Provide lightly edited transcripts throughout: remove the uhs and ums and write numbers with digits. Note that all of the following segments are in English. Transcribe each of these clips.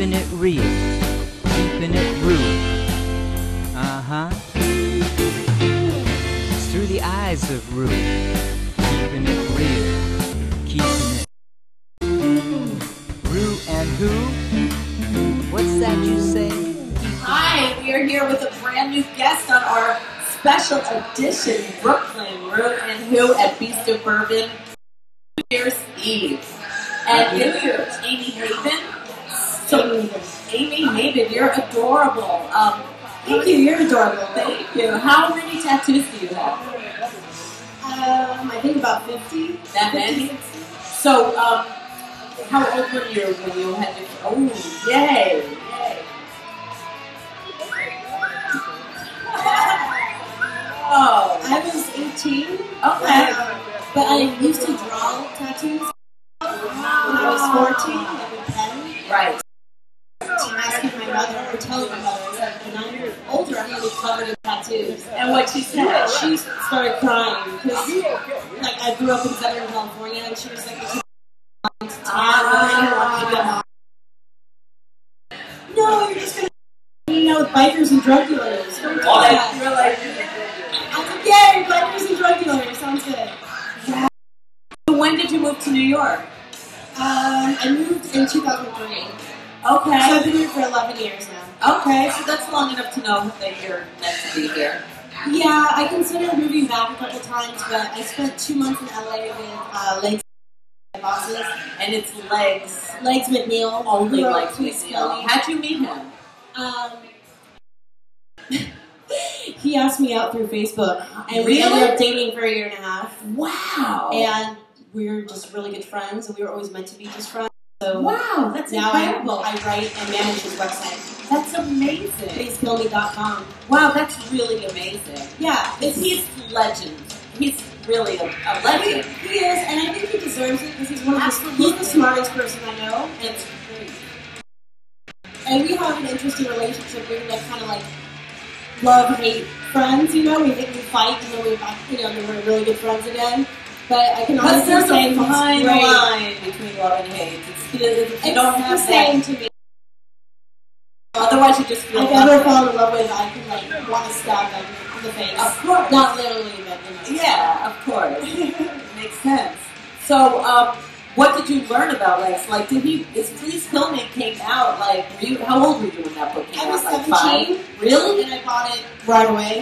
keeping it real, keeping it rude. It's through the eyes of Rue, keeping it real, keeping it. Rew and who? What's that you say? Hi, we are here with a brand new guest on our special edition Brooklyn Rew and Who at BeaST of BouRBoN New Year's Eve. And New Year's, AmY. So, AmY, you're adorable. Thank you, you're adorable. Thank you. How many tattoos do you have? I think about 50. That many? So, how old were you when you had your... Oh, yay! Oh, I was 18. Okay. But I used to draw tattoos when I was 14, like with pen. Right. Asking my mother, or telling my mother, I said, when I'm older, I'm going to be covered in tattoos. And what she said? She started crying, because like, I grew up in Southern California, and she was like, no, you're just going to hang out with bikers and drug dealers. Don't do that. You're like, I was like, yay, bikers and drug dealers, sounds good. yeah. So when did you move to New York? I moved in 2003. Okay. So I've been here for 11 years now. Okay, so that's long enough to know that you're meant to be here. Yeah, I considered moving back a couple times, but I spent 2 months in LA with Legs bosses. And it's Legs. Legs McNeil. Only who wrote Legs Please McNeil. Kill Me. How'd you meet him? He asked me out through Facebook, and we ended up dating for a year and a half. Wow. And we were just really good friends, and we were always meant to be just friends. So wow, that's now incredible. I write and manage his website. That's amazing. PleaseKillMe.com. Wow, that's really amazing. Yeah, He's legend. He's really a legend. He is, and I think he deserves it because he's he's the smartest person I know. It's great. And we have an interesting relationship. We're like kind of like love-hate friends, you know. We fight, and then then we're really good friends again. But I can honestly say there's a fine line between love and hate. It's you don't have the same to me. Otherwise, you just feel. I've never fallen in love with. I can like want to stab them in the face. Of course, not literally, but yeah, of course, makes sense. So, what did you learn about Legs? Like, Please Kill Me came out like? How old were you when that book came out? I was like 17. 5? Really? And I bought it right away.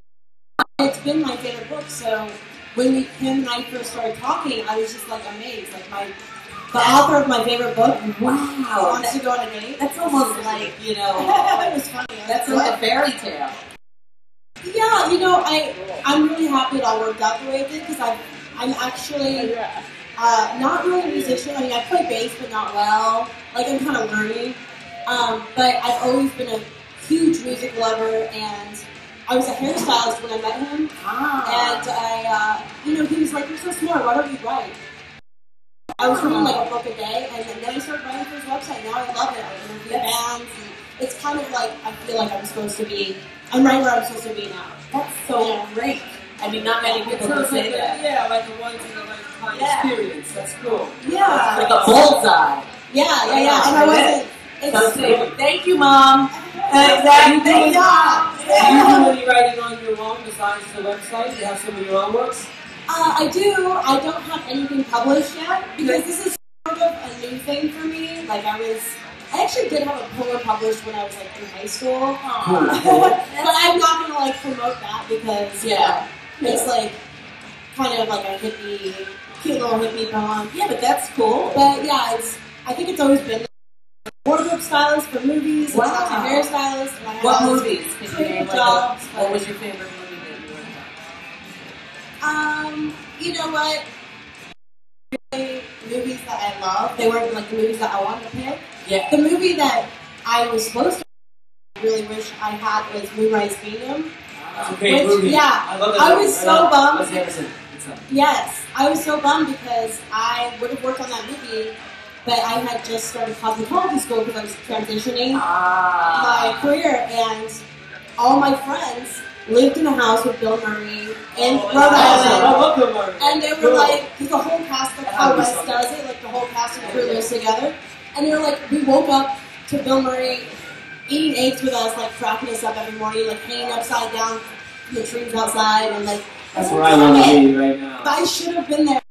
It's been my favorite book. So when him and I first started talking, I was just like amazed. Like the author of my favorite book, wow, wants to go on a date. That's almost like, it was funny. That's like a fairy tale. Yeah, I'm really happy it all worked out the way it did because I'm actually not really a musician. I mean, I play bass, but not well. Like I'm kind of learning. But I've always been a huge music lover, and I was a hairstylist when I met him. And he was like, "You're so smart. Why don't you write?" I was reading like a book a day, and then I started writing for his website. Now I love it. I interview bands, and it's kind of like I feel like I'm right where I'm supposed to be now. That's so great. I mean, not many people can say that. Yeah, like a once in a lifetime experience. That's cool. Yeah, like a bullseye. Yeah. And I wasn't. Thank you, Mom. Exactly. Do you do any writing on your own besides the website? You have some of your own works? I do. I don't have anything published yet because this is sort of a new thing for me. Like I actually did have a poem published when I was like in high school. But I'm not gonna like promote that because it's like kind of like a cute little hippie poem. Yeah, but that's cool. But yeah, I think it's always been wardrobe stylist for movies. Wow. It's not a hairstylist. What movies? Can you name jobs. What was your favorite movie that you worked on? You know what? Really, movies that I love, they weren't like the movies that I wanted to pick. Yeah. The movie that I was supposed to really wish I had was Moonrise Kingdom. That's a great movie. Yeah. I love that I movie. was so bummed. Yes, I was so bummed because I would have worked on that movie, but I had just started cosmetology school because I was transitioning my career, and all my friends lived in a house with Bill Murray in Rhode Island. I love Bill Murray. And they were like, because the whole cast, like how West does it, like the whole cast and crew lives together. And they were like, we woke up to Bill Murray eating eggs with us, like cracking us up every morning, like hanging upside down in the trees outside, and like. That's where I want to be right now. But I should have been there.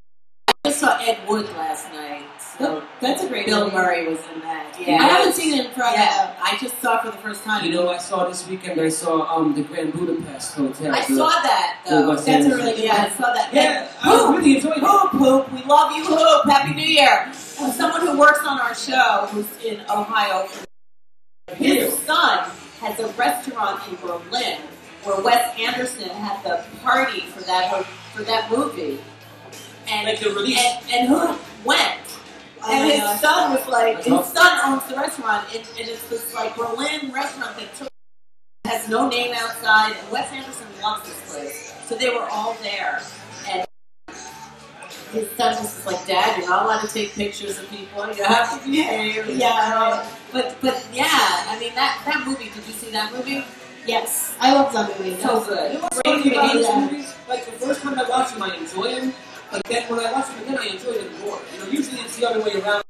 I saw Ed Wood last night. So that's a great Bill movie. Murray was in that. Yeah, I haven't seen it in forever. Yeah, I just saw it for the first time. You know, I saw this weekend. I saw the Grand Budapest Hotel. I saw that though. Wes That's a Anderson. really good Yeah, one. I saw that. Yeah, I really enjoyed it. Hoop, Hoop. We love you, Hoop. Happy New Year. Someone who works on our show, who's in Ohio, his son has a restaurant in Berlin where Wes Anderson had the party for that movie, and Like the release. and Hoop went. And his son was like, his son owns the restaurant, and it's this like Berlin restaurant that has no name outside, and Wes Anderson loves this place. So they were all there, and his son just was like, Dad, you're not allowed to take pictures of people, you have to behave. Yeah. But yeah, I mean, that movie, did you see that movie? Yes, I love that movie. So good. You know what's Great funny about movie. these movies? Like, the first time I watch them, I enjoy them. But then when I watch them again, I enjoy them more. You know, usually it's the other way around.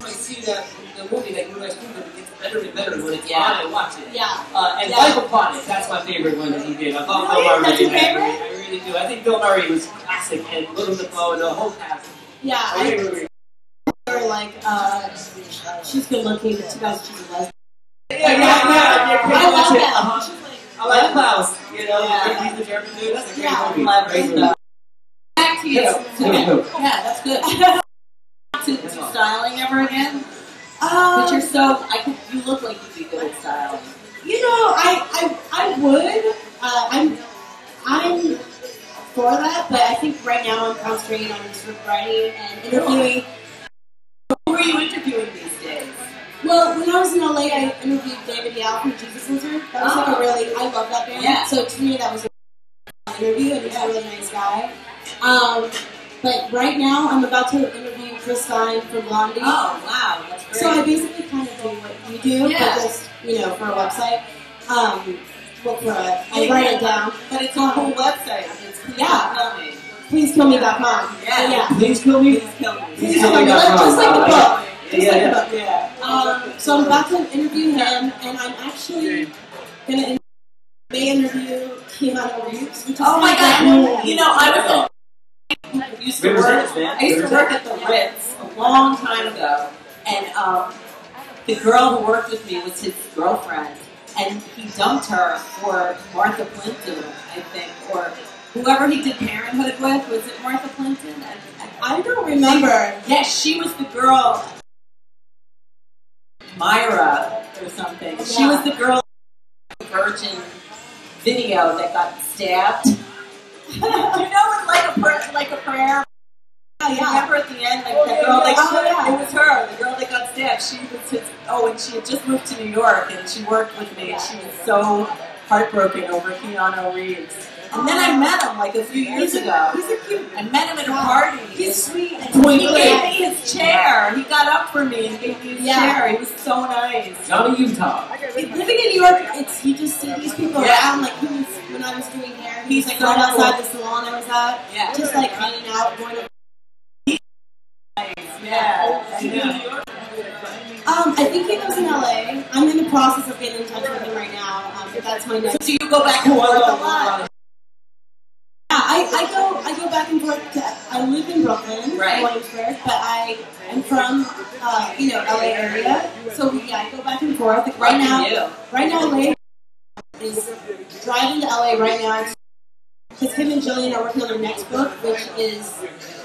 I see that the movie that you guys do, it gets better and better when it's on, I watch it. Yeah. And Life Upon It, that's my favorite one that he did. I love Bill Murray. That's your favorite? I really do. I think Bill Murray was classic, and Little Dafoe and the whole cast. Yeah, I agree. or like, she's good looking, but too bad she's a lesbian. Yeah. I love that. Uh-huh. She's like, I like Klaus. You know, Yeah. he's the German dude. That's a great Yeah. movie. Clever Great movie. stuff. Back to you. Yes. Yeah, that's good. To do styling ever again? But you're so, you look like you'd be good at styling. You know, I would. I'm for that, but I think right now I'm concentrating on script writing and interviewing. Who are you interviewing these days? Well, when I was in LA, I interviewed David Yao from Jesus Lizard. That was like a really, I love that band. Yeah. So to me, that was a interview, and he's a really nice guy. But right now, I'm about to interview Chris Stein from Blondie. Oh, wow, that's great. So I basically kind of do what you do, Yeah. but just, for a website. I write it down. But it's a whole website. It's Yeah. Please Kill Me. PleaseKillMe.com. Yeah. Please kill me. Please Kill Me. Please Kill Me. Just like the book. Just like the book. Yeah. So I'm about to interview him, and I'm actually going to interview Keanu Reeves. Which is Oh my kind of God! cool. You know, I used to work at the Ritz a long time ago, and the girl who worked with me was his girlfriend, and he dumped her for Martha Plimpton, I think, or whoever he did Parenthood with. Was it Martha Plimpton? I don't remember. Yes, she was the girl, Myra or something. She Yeah. was the girl in the Virgin video that got stabbed. You know, it's like a prayer. Yeah. Remember at the end, like the girl, it was her, the girl that got stabbed. She was his. Oh, and she had just moved to New York, and she worked with me, and she was so heartbroken over Keanu Reeves. And then I met him like a few years ago. He's a cute. I met him at a party. He's sweet. And He gave me his chair. He got up for me and gave me his chair. He was so nice. Johnny Utah. Living in New York, you just see these people around. Like when I was doing hair, he's like right outside the salon I was at. Yeah. Just like hanging out, going to. Yeah. I think he lives in LA. I'm in the process of getting in touch with him right now. But that's my next. So you go back and forth a lot. Yeah, I go back and forth. I live in Brooklyn, Right. Williamsburg, but I am from LA area. So I go back and forth. Like right now, LA is driving to LA right now. Because him and Jillian are working on their next book, which is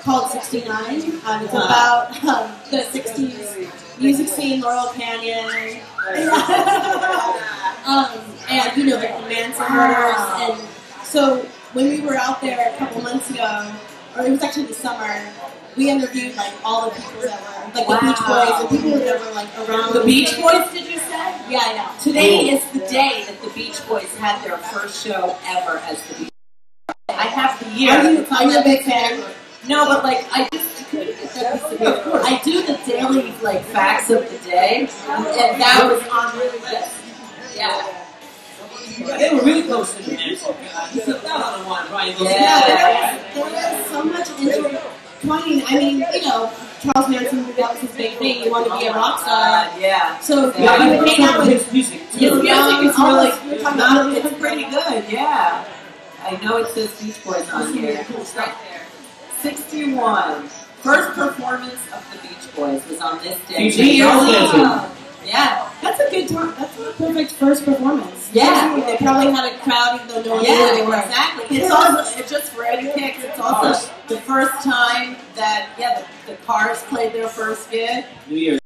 called 69. It's about the 60s music scene, Laurel Canyon, and the Manson murders. And so when we were out there a couple months ago, or it was actually the summer, we interviewed like all the people that were like the Beach Boys and people that were like around. The Beach Boys, did you say? Yeah. Today is the day that the Beach Boys had their first show ever as the Beach Boys. I have the year. Are you a big fan? No, but like I do the daily like facts of the day, and that was on the list. Yeah. They were really close to the Manson. He took that on one, right? Yeah, there was so much intertwining. I mean, Charles Manson, that was his big thing. He wanted to be a rock star. Yeah. So Yeah, he I would hang out with his music. His music is really, it's pretty good, yeah. I know it says Beach Boys on here. It's right there. 61. First performance of the Beach Boys was on this day. Yeah. That's a good time. That's a perfect first performance. Yeah. They probably had a crowd even though no one knew who they were. Exactly. It's also, it's just for any kicks, it's also the first time that, the Cars played their first gig. New Year's.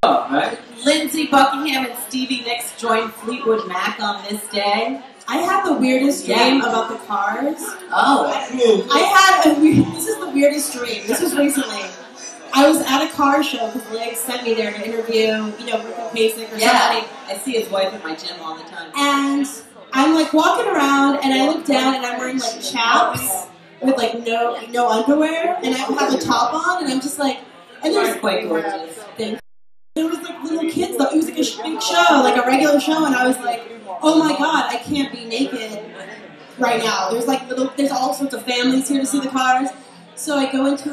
Oh, right? Lindsey Buckingham and Stevie Nicks joined Fleetwood Mac on this day. I had the weirdest dream about the Cars. Oh. I had this is the weirdest dream. This was recently. I was at a car show because Lig sent me there to interview, Rick Ocasek or somebody. I see his wife at my gym all the time. And I'm like walking around and I look down and I'm wearing like chaps with like no underwear and I have a top on and I'm just like, and there's quite gorgeous. There was like little kids though. It was like a big show, like a regular show, and I was like, oh my god, I can't be naked right now. There's all sorts of families here to see the Cars. So I go into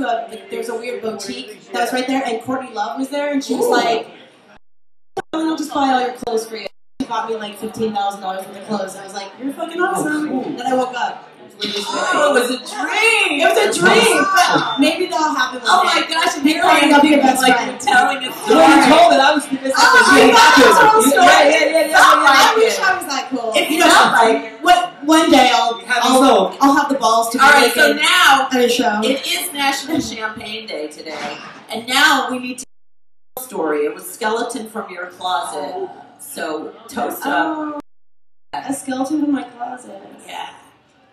there's a weird boutique that was right there, and Courtney Love was there, and she was like, I'll just buy all your clothes for you. She bought me like $15,000 worth of clothes. I was like, you're fucking awesome. Then I woke up. Oh, it was a dream. It was a dream, but maybe that'll happen one day. Oh my gosh, and here I'll be your best like friend. telling a You story. already told it. I was thinking I wish I was that cool. If you don't like one day I'll have the balls to be Alright, so naked now at a show. it is National Champagne Day today. And now we need to tell a story. It was Skeleton from Your Closet. So toast up. A skeleton from my closet. Yeah.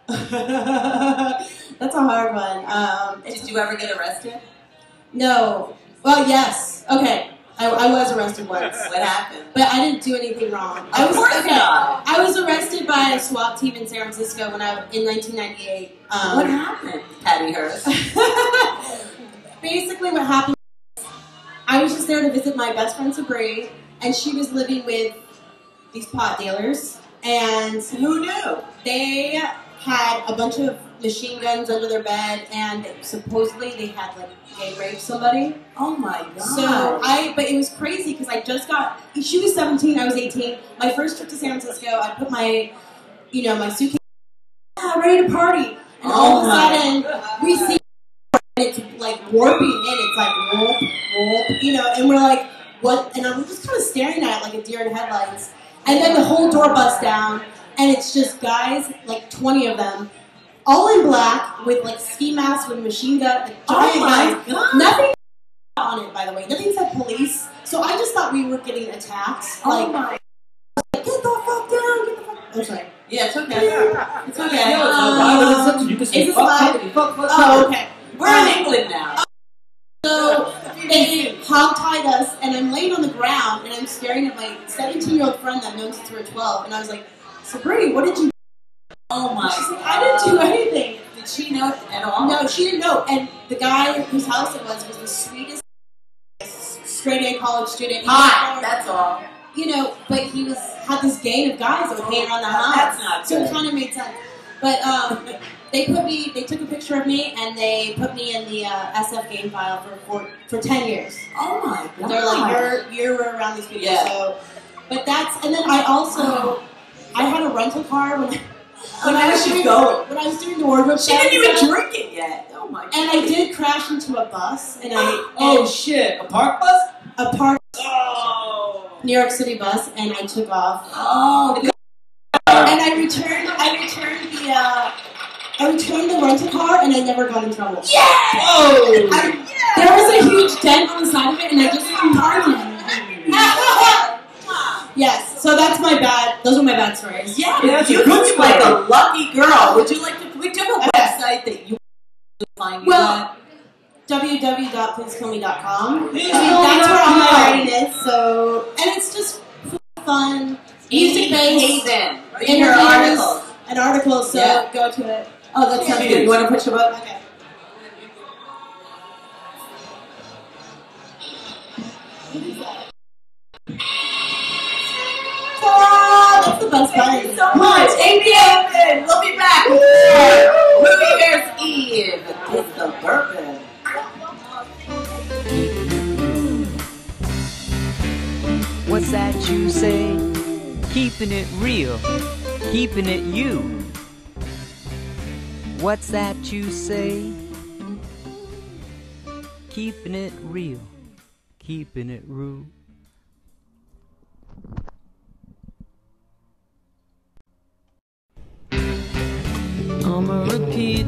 That's a hard one. Did you ever get arrested? No. Well, yes. Okay. I was arrested once. What happened? But I didn't do anything wrong. Of course not. I was arrested by a SWAT team in San Francisco in 1998. What happened, Patty Hearst? Basically what happened was I was just there to visit my best friend Sabri, and she was living with these pot dealers. And who knew? They had a bunch of machine guns under their bed, and supposedly they had like gay raped somebody. Oh my god! So but it was crazy because I just got. She was 17, I was 18. My first trip to San Francisco, I put my, my suitcase, ready to party, and all of a sudden we see and it's like warping in. It's like warp, and we're like, what? And I'm just kind of staring at it like a deer in headlights. And then the whole door busts down, and it's just guys, like 20 of them, all in black with like ski masks with machine gun, like giant guns. Nothing on it, by the way. Nothing said police. So I just thought we were getting attacked. Like, get the fuck down, get the fuck. Oh, sorry. Yeah, it's okay. It's okay. You can say fuck. Oh, okay. We're in England now. So they hog-tied us, and I'm laying on the ground, and I'm staring at my 17-year-old friend that I've known since we were 12, and I was like, Sabri, what did you do? Oh my She's like, I didn't do anything. Did she know at all? No, she didn't know. And the guy whose house it was the sweetest straight-A college student. Hot, that's all. But he had this gang of guys that would hang around the house. That's not so good. it kind of made sense. But they took a picture of me, and they put me in the SF game file for 10 years. Oh my god. They're like, you're around these people. Yeah. So, but and then I had a rental car when I was doing the wardrobe. She didn't even drink it yet. Oh my god. And I did crash into a bus, and Oh shit! A park bus? A park Oh. New York City bus, and I took off. Oh. And I returned the rental car, and I never got in trouble. Yeah! Oh. There was a huge dent on the side of it, and I just parked. Yes, so those are my bad stories. Yeah, that's you a good look like story. a lucky girl. Would you like to? We do have a website that you find you at. www.pleasekillme.com. That's where all my writing is. So, and it's just fun, music-based HaBeN. In her articles. An article. So go to it. Oh, that sounds good. You want to push your button? Okay. That's the best part. Thank you so much. AmY, we'll be back. New Year's Eve. It's the BouRBoN. that you say? Keeping it real, keeping it you. What's that you say? Keeping it real, keeping it rew. I'ma repeat